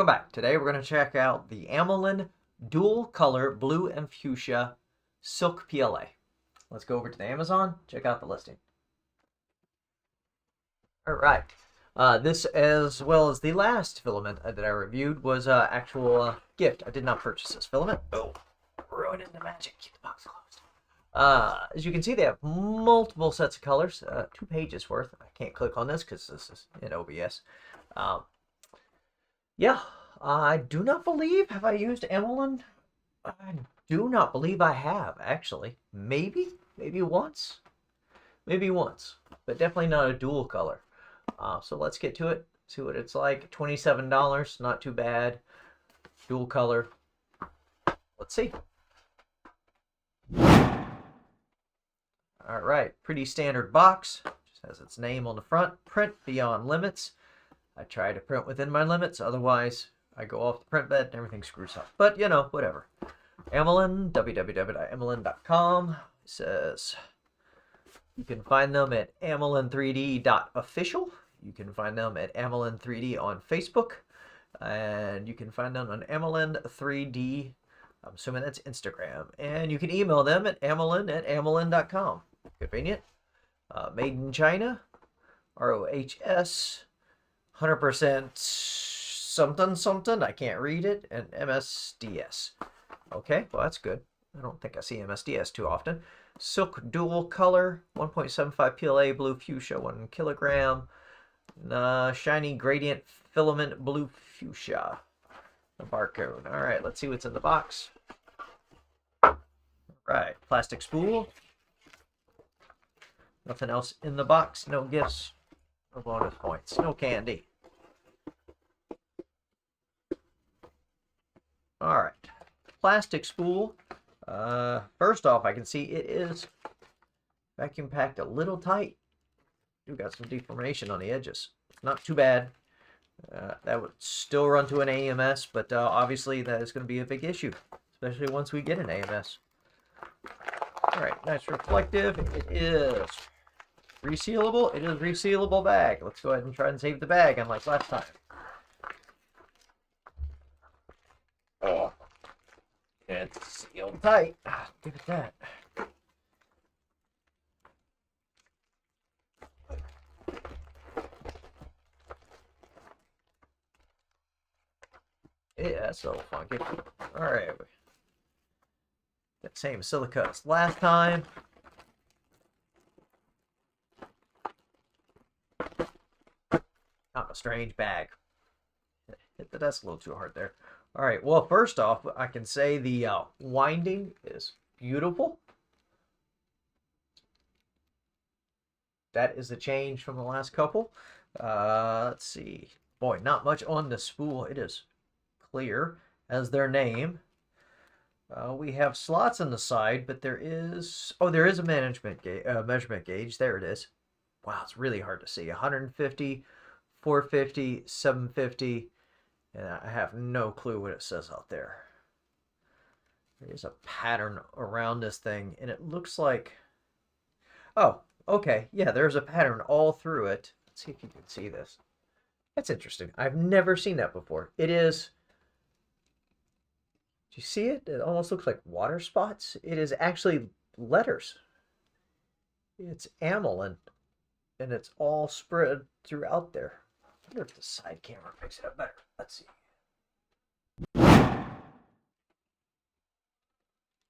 Welcome back. Today we're going to check out the Amolen Dual Color Blue and Fuchsia Silk PLA. Let's go over to the Amazon, check out the listing. Alright, this as well as the last filament that I reviewed was actual gift. I did not purchase this filament. Oh, ruining the magic. Keep the box closed. As you can see, they have multiple sets of colors, 2 pages worth. I can't click on this because this is in OBS. Yeah, I do not believe, have I used Amolen? I do not believe I have, actually. Maybe once. Maybe once, but definitely not a dual color. So let's get to it, see what it's like. $27, not too bad. Dual color. Let's see. All right, pretty standard box. Just has its name on the front. Print beyond limits. I try to print within my limits, otherwise I go off the print bed and everything screws up. But, you know, whatever. Amolen, www.amolen.com, says you can find them at amolen3d.official. You can find them at Amolen3D on Facebook. And you can find them on Amolen3D, I'm assuming that's Instagram. And you can email them at amolen@amolen.com. Convenient. Made in China, ROHS. 100% something, I can't read it, and MSDS. Okay, well that's good. I don't think I see MSDS too often. Silk Dual Color, 1.75 PLA Blue Fuchsia, 1 kilogram. Shiny Gradient Filament Blue Fuchsia. The barcode. All right, let's see what's in the box. All right, plastic spool. Nothing else in the box, no gifts. No bonus points. No candy. Alright. Plastic spool. First off, I can see it is vacuum packed a little tight. We've got some deformation on the edges. Not too bad. That would still run to an AMS, but obviously that is going to be a big issue, especially once we get an AMS. Alright, nice reflective. It is resealable. It is resealable bag. Let's go ahead and try and save the bag, unlike last time. Oh, it's sealed tight. Look at that. Yeah, that's a little funky. All right, that same silica as last time. Not a strange bag. Hit the desk a little too hard there. All right, well, first off, I can say the winding is beautiful. That is the change from the last couple. Let's see. Boy, not much on the spool. It is clear as their name. We have slots on the side, but there is a measurement gauge. There it is. Wow, it's really hard to see. 150, 450, 750, and I have no clue what it says out there. There's a pattern around this thing, and it looks like... Oh, okay. Yeah, there's a pattern all through it. Let's see if you can see this. That's interesting. I've never seen that before. It is... Do you see it? It almost looks like water spots. It is actually letters. It's Amolen, and it's all spread throughout there. I wonder if the side camera picks it up better. Let's see.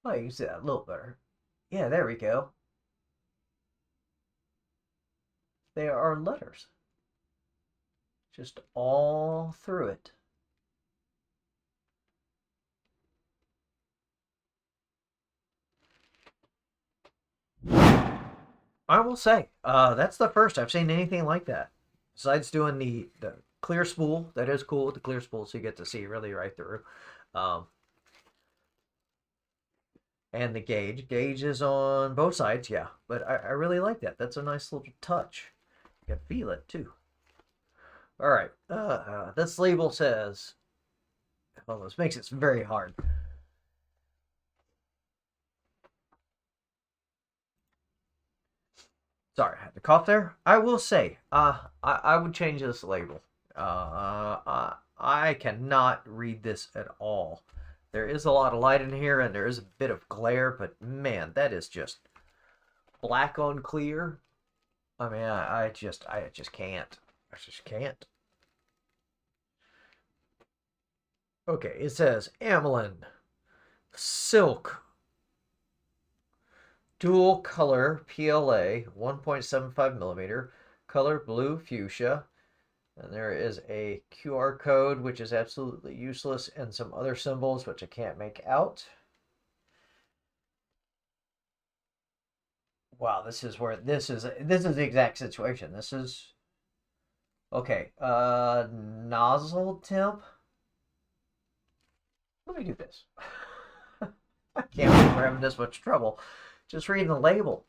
Oh, you can see that a little better. Yeah, there we go. They are letters. Just all through it. I will say, that's the first I've seen anything like that. Besides doing the clear spool, that is cool with the clear spool, so you get to see really right through. And the gauge. Gauge is on both sides, yeah. But I really like that. That's a nice little touch. You can feel it, too. All right. This label says... Well, this makes it very hard. Sorry, I had to cough there. I will say, I would change this label. I cannot read this at all. There is a lot of light in here, and there is a bit of glare, but man, that is just black on clear. I mean, I just can't. I just can't. Okay, it says Amolen Silk Dual Color PLA 1.75 millimeter, color blue fuchsia. And there is a QR code, which is absolutely useless, and some other symbols, which I can't make out. Wow, this is the exact situation. This is okay. Nozzle temp. Let me do this. I can't believe we're having this much trouble just reading the label.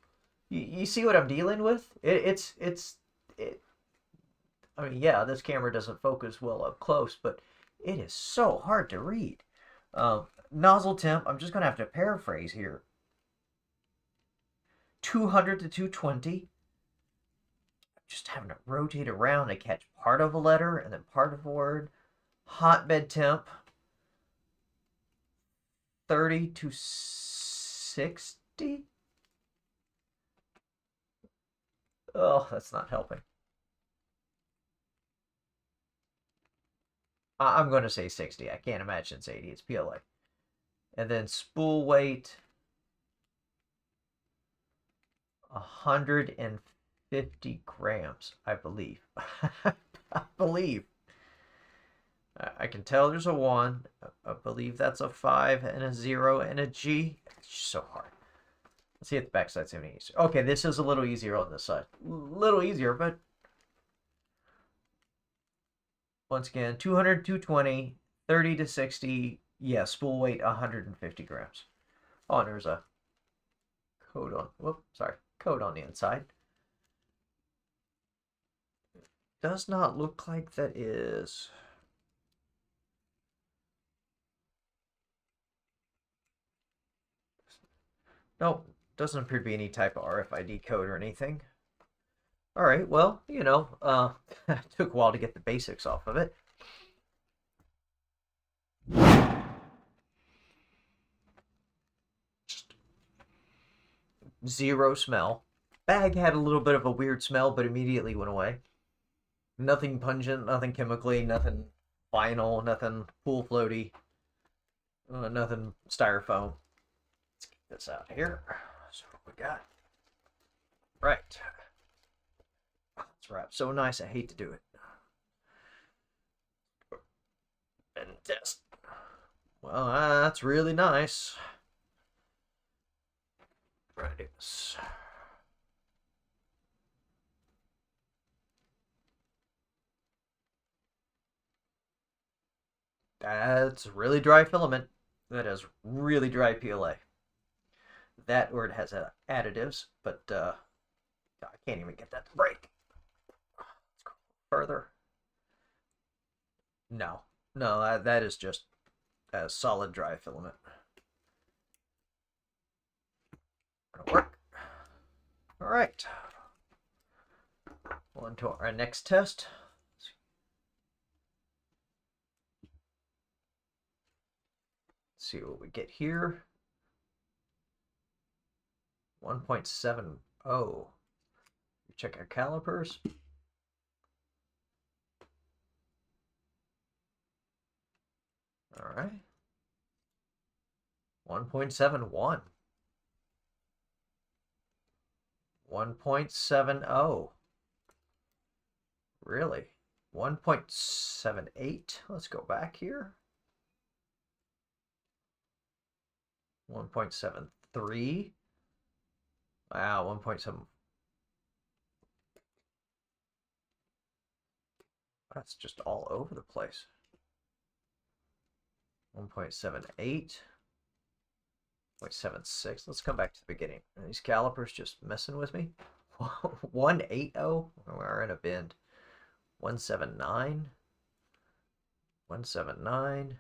You see what I'm dealing with? I mean, yeah, this camera doesn't focus well up close, but it is so hard to read. Nozzle temp, I'm just going to have to paraphrase here. 200 to 220. Just having to rotate around to catch part of a letter and then part of a word. Hotbed temp, 30 to 60. Oh, that's not helping. I'm going to say 60. I can't imagine it's 80. It's PLA. And then spool weight, 150 grams, I believe. I believe. I can tell there's a 1. I believe that's a 5 and a 0 and a G. It's just so hard. Let's see if the back side's any easier. Okay, this is a little easier on this side. A little easier, but once again, 200, 220, 30 to 60. Yeah, spool weight 150 grams. Oh, and there's a code on. Whoop, sorry, code on the inside. Does not look like that is. Nope, doesn't appear to be any type of RFID code or anything. All right, well, you know, it took a while to get the basics off of it. Just zero smell. Bag had a little bit of a weird smell, but immediately went away. Nothing pungent, nothing chemically, nothing vinyl, nothing pool floaty, nothing styrofoam. Let's get this out here. So what we got? Right. It's wrapped so nice, I hate to do it. And test. Well, that's really nice. Right. That's really dry filament. That is really dry PLA. That or it has additives, but I can't even get that to break. Let's go further. No, no, that is just a solid dry filament. Gonna work. All right. On to our next test. Let's see what we get here. 1.70. Check our calipers. All right. 1.71. 1.70. Really? 1.78. Let's go back here. 1.73. Wow, 1.7. That's just all over the place. 1.78. 0.76. Let's come back to the beginning. Are these calipers just messing with me? 180. We're in a bend. 179. 179.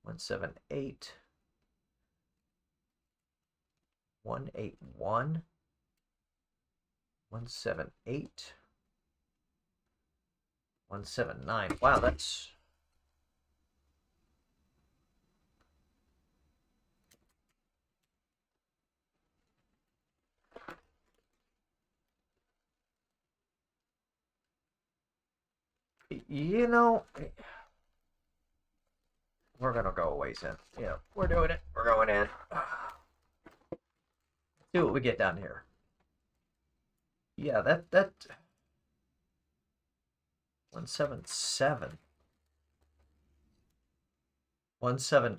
178. 181. 178. 179. Wow, that's... You know, we're gonna go a ways in. Yeah, we're doing it. We're going in. See what we get down here. Yeah, that 177. 170.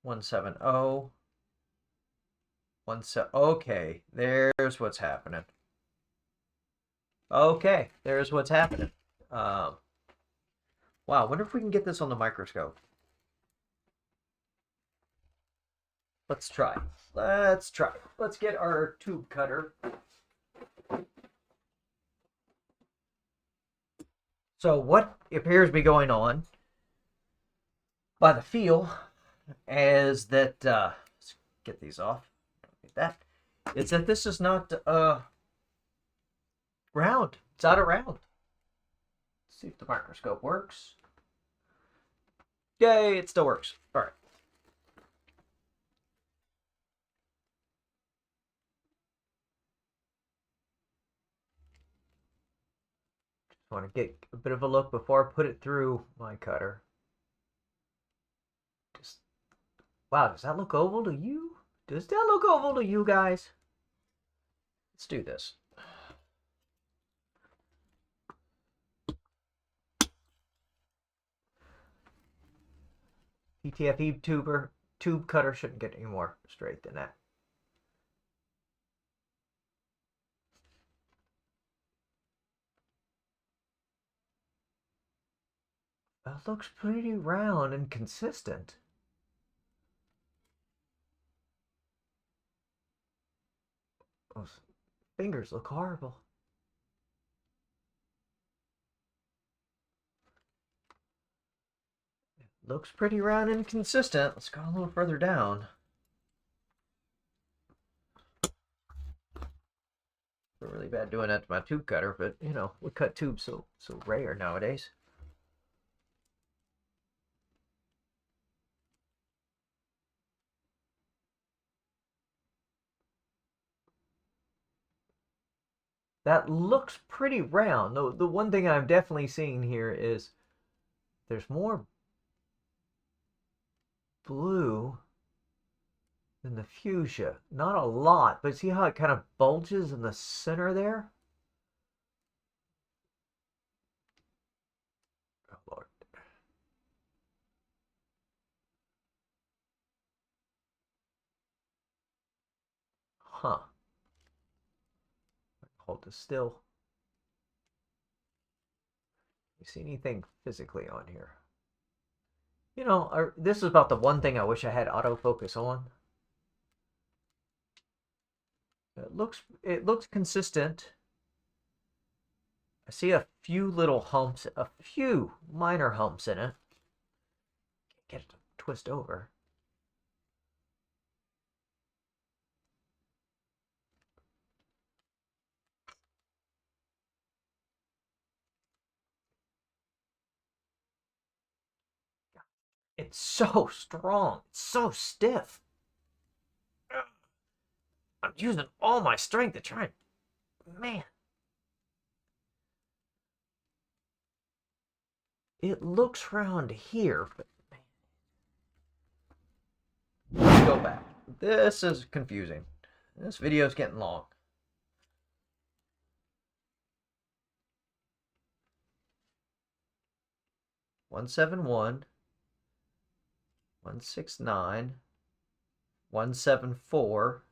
170. Okay, there's what's happening. Okay, there's what's happening. Wow, I wonder if we can get this on the microscope. Let's try. Let's try. Let's get our tube cutter. So what appears to be going on by the feel is that, let's get these off. Don't need that. It's that this is not round. It's out of round. Let's see if the microscope works. Yay, it still works. All right. Just want to get a bit of a look before I put it through my cutter. Just, wow, does that look oval to you? Does that look oval to you guys? Let's do this. PTFE tube cutter shouldn't get any more straight than that. That looks pretty round and consistent. Those fingers look horrible. It looks pretty round and consistent. Let's go a little further down. We're really bad doing that to my tube cutter, but you know, we cut tubes so rare nowadays. That looks pretty round. The one thing I'm definitely seeing here is there's more blue than the fuchsia. Not a lot, but see how it kind of bulges in the center there? Oh, Lord. Huh. Hold this still. You see anything physically on here? You know, this is about the one thing I wish I had autofocus on. It looks consistent. I see a few little humps, a few minor humps in it. Can't get it to twist over. It's so strong. It's so stiff. I'm using all my strength to try and... Man. It looks round here, but... Man. Let's go back. This is confusing. This video's getting long. One 169, 174,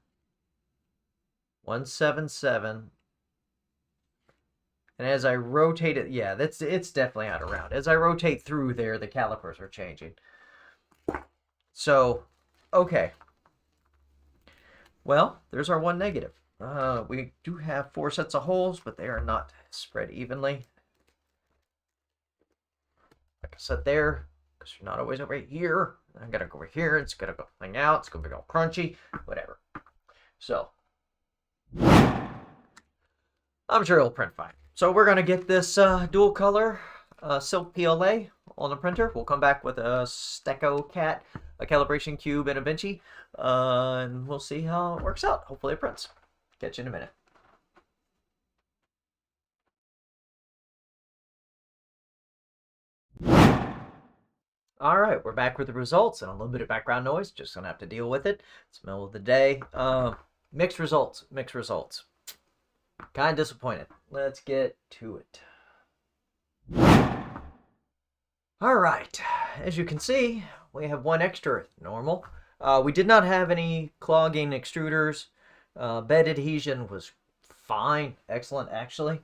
177, and as I rotate it, yeah, it's definitely out of round. As I rotate through there, the calipers are changing. So, okay. Well, there's our one negative. We do have 4 sets of holes, but they are not spread evenly. Like I said there, because you're not always over here. I'm gonna go over here. It's gonna go hang out. It's gonna be all crunchy, whatever. So, I'm sure it'll print fine. So we're gonna get this dual color silk PLA on the printer. We'll come back with a Stecco Cat, a calibration cube, and a Vinci, and we'll see how it works out. Hopefully it prints. Catch you in a minute. All right, we're back with the results and a little bit of background noise. Just gonna have to deal with it. It's the middle of the day. Mixed results. Mixed results. Kind of disappointed. Let's get to it. All right, as you can see, we have one extra normal. We did not have any clogging extruders. Bed adhesion was fine, excellent actually.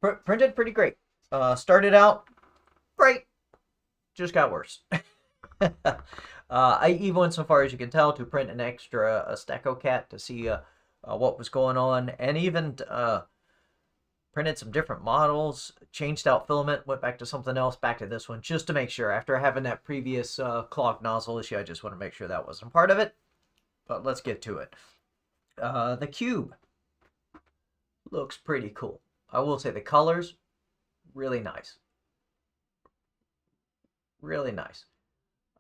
Printed pretty great. Started out great, just got worse. I even went so far as you can tell to print an extra Stecco Cat to see what was going on, and even printed some different models, changed out filament, went back to something else, back to this one, just to make sure. After having that previous clogged nozzle issue, I just want to make sure that wasn't part of it. But let's get to it. The cube looks pretty cool. I will say the colors, really nice. Really nice.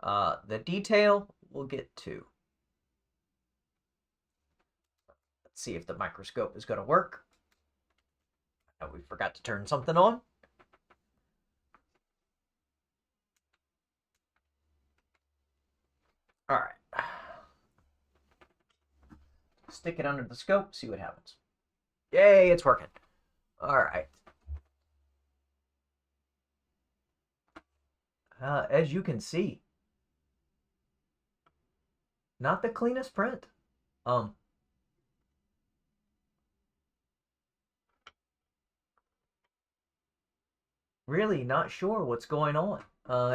The detail, we'll get to. Let's see if the microscope is going to work. We forgot to turn something on. All right. Stick it under the scope, see what happens. Yay, it's working. All right. As you can see, not the cleanest print. Really not sure what's going on.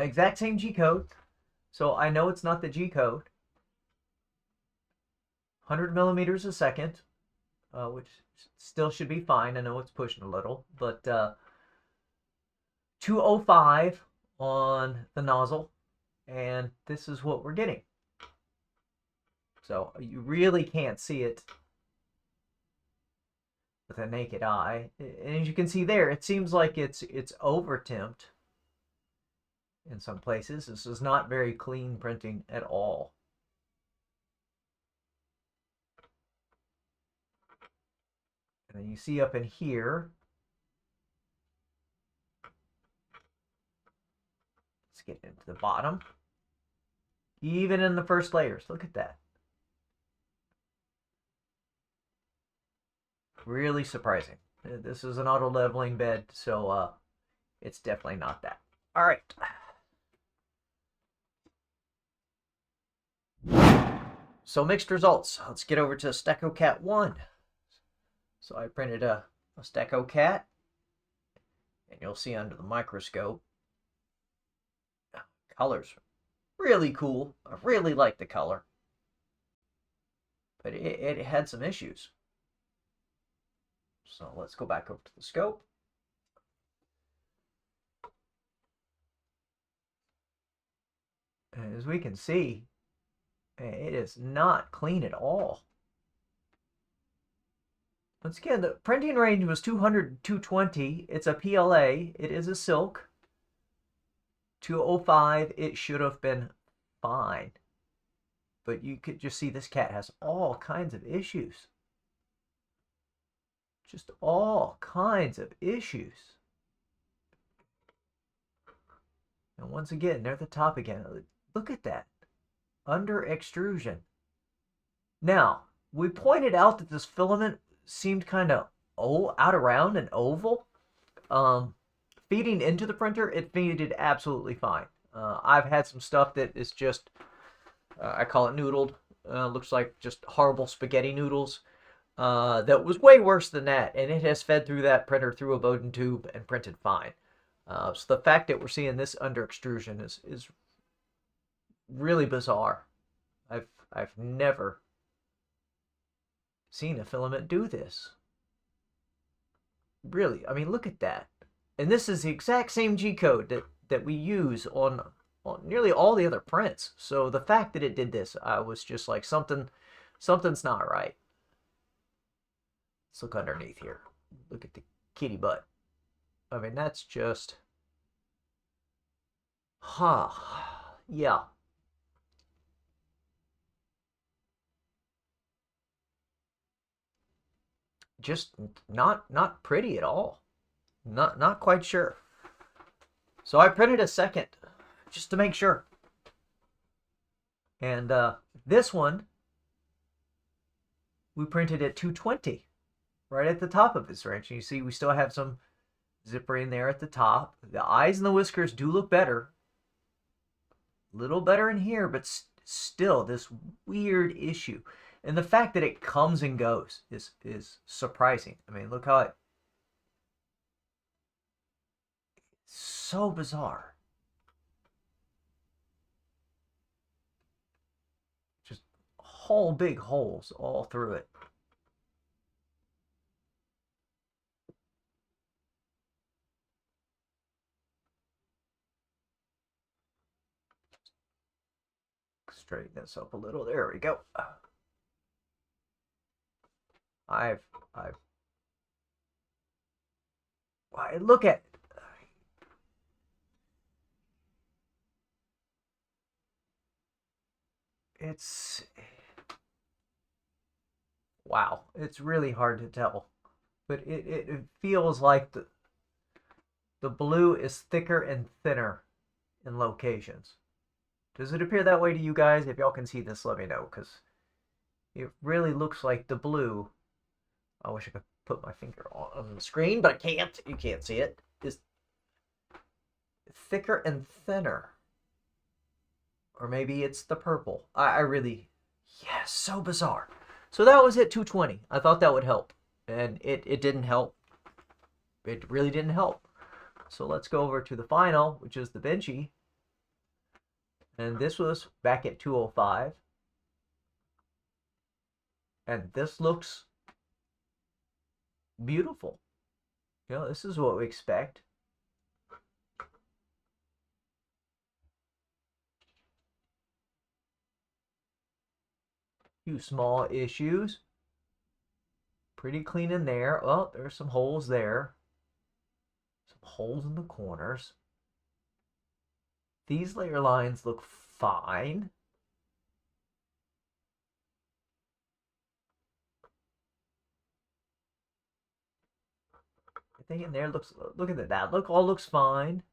Exact same G code, so I know it's not the G code. 100 millimeters a second, which still should be fine. I know it's pushing a little, but 205 on the nozzle, and this is what we're getting. So you really can't see it with a naked eye. And as you can see there, it seems like it's over temped in some places. This is not very clean printing at all. And then you see up in here, let's get into the bottom. Even in the first layers, look at that. Really surprising. This is an auto leveling bed, so it's definitely not that. All right. So mixed results. Let's get over to Stecco Cat 1. So I printed a Stecco Cat, and you'll see under the microscope, colors really cool. I really like the color, but it had some issues. So let's go back over to the scope. And as we can see, it is not clean at all. Once again, the printing range was 200 to 220. It's a PLA. It is a silk. 205, it should have been fine. But you could just see this cat has all kinds of issues. Just all kinds of issues. And once again, they're at the top again. Look at that. Under extrusion. Now, we pointed out that this filament seemed kind of out around and oval. Feeding into the printer, it feeded absolutely fine. I've had some stuff that is just, I call it noodled. Looks like just horrible spaghetti noodles. That was way worse than that, and it has fed through that printer through a Bowden tube and printed fine. So the fact that we're seeing this under extrusion is really bizarre. I've never seen a filament do this. Really, I mean, look at that. And this is the exact same G code that we use on nearly all the other prints. So the fact that it did this, I was just like, something's not right. Let's look underneath here. Look at the kitty butt. I mean, that's just... Huh. Yeah. Just not pretty at all. Not quite sure. So I printed a second just to make sure. And this one we printed at 220, right at the top of this wrench. And you see we still have some zipper in there at the top. The eyes and the whiskers do look better. A little better in here, but still this weird issue. And the fact that it comes and goes is surprising. I mean, look how it's so bizarre. Just whole big holes all through it. Straighten this up a little. There we go. Look at it. It's wow. It's really hard to tell, but it feels like the blue is thicker and thinner in locations. Does it appear that way to you guys? If y'all can see this, let me know, because it really looks like the blue. I wish I could put my finger on the screen, but I can't. You can't see it. Is thicker and thinner. Or maybe it's the purple. I really, yeah, so bizarre. So that was at 220. I thought that would help. And it didn't help. It really didn't help. So let's go over to the final, which is the Benchy. And this was back at 205. And this looks beautiful. You know, this is what we expect. Few small issues. Pretty clean in there. Oh, there's some holes there. Some holes in the corners. These layer lines look fine. Everything in there looks, look at that. Look, all looks fine.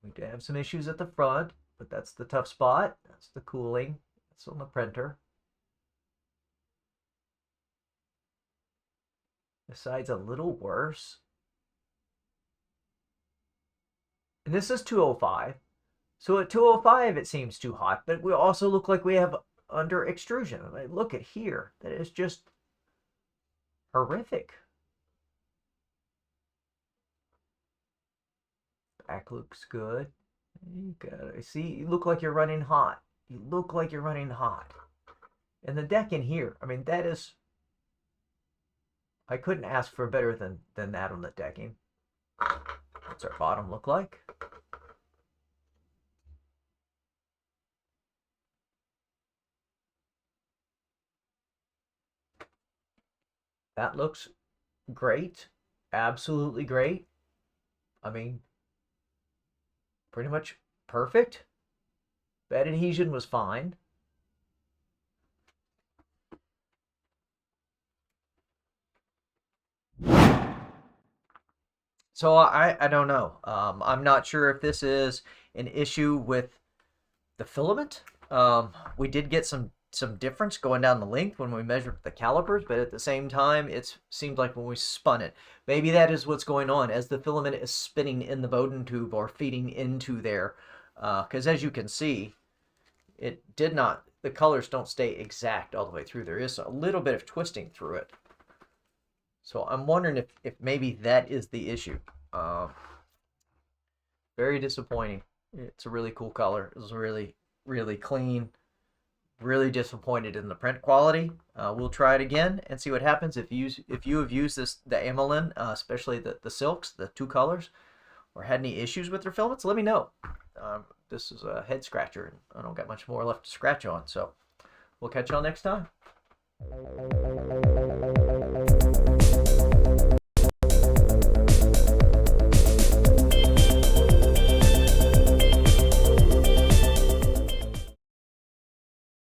We do have some issues at the front, but that's the tough spot. That's the cooling. That's on the printer. The side's a little worse. And this is 205. So at 205, it seems too hot, but we also look like we have under extrusion. I mean, look at here. That is just horrific. Back looks good. You gotta see, you look like you're running hot. You look like you're running hot. And the deck in here, I mean, that is, I couldn't ask for better than that on the decking. What's our bottom look like? That looks great. Absolutely great. I mean, pretty much perfect. Bed adhesion was fine. So I don't know. I'm not sure if this is an issue with the filament. We did get some difference going down the length when we measured the calipers, but at the same time, it seemed like when we spun it, maybe that is what's going on as the filament is spinning in the Bowden tube or feeding into there. Because as you can see, it did not, the colors don't stay exact all the way through. There is a little bit of twisting through it. So I'm wondering if maybe that is the issue. Very disappointing. It's a really cool color. It was really, really clean. Really disappointed in the print quality. We'll try it again and see what happens. If you have used the Amolen, especially the silks, the two colors, or had any issues with their filaments, let me know. This is a head scratcher, and I don't got much more left to scratch on. So We'll catch y'all next time.